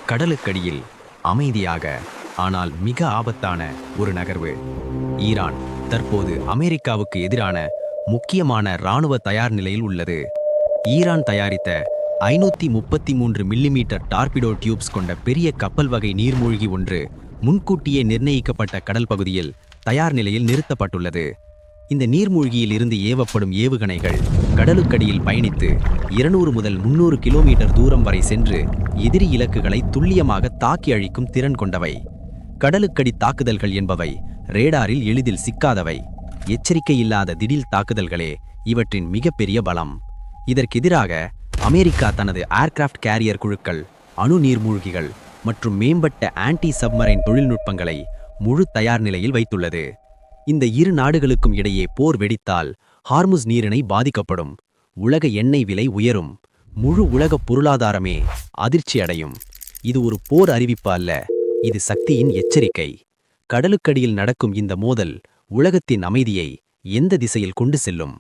கடலுக்கடியில் அமைதியாக ஆனால் மிக ஆபத்தான ஒரு நகர்வு. ஈரான் தற்போது அமெரிக்காவுக்கு எதிரான முக்கியமான இராணுவ தயார் நிலையில் உள்ளது. ஈரான் தயாரித்த 533 மில்லிமீட்டர் டார்பிடோ டியூப்ஸ் கொண்ட பெரிய கப்பல் வகை நீர்மூழ்கி ஒன்று முன்கூட்டியே நிர்ணயிக்கப்பட்ட கடல் பகுதியில் தயார் நிலையில் நிறுத்தப்பட்டுள்ளது. இந்த நீர்மூழ்கியில் இருந்து ஏவப்படும் ஏவுகணைகள் கடலுக்கடியில் பயணித்து 200 முதல் 300 கிலோமீட்டர் தூரம் வரை சென்று எதிரி இலக்குகளை துல்லியமாக தாக்கி அழிக்கும் திறன் கொண்டவை. கடலுக்கடி தாக்குதல்கள் என்பவை ரேடாரில் எளிதில் சிக்காதவை. எச்சரிக்கை இல்லாத திடீர் தாக்குதல்களே இவற்றின் மிகப்பெரிய பலம். இதற்கெதிராக அமெரிக்கா தனது ஏர்கிராஃப்ட் கேரியர் குழுக்கள், அணு நீர்மூழ்கிகள் மற்றும் மேம்பட்ட ஆன்டி சப்மரைன் தொழில்நுட்பங்களை முழு தயார் நிலையில் வைத்துள்ளது. இந்த இரு நாடுகளுக்கும் இடையே போர் வெடித்தால் ஹார்முஸ் நீரிணை பாதிக்கப்படும். உலக எண்ணெய் விலை உயரும். முழு உலக பொருளாதாரமே அதிர்ச்சி அடையும். இது ஒரு போர் அறிவிப்பு அல்ல, இது சக்தியின் எச்சரிக்கை. கடலுக்கடியில் நடக்கும் இந்த மோதல் உலகத்தின் அமைதியை எந்த திசையில் கொண்டு செல்லும்?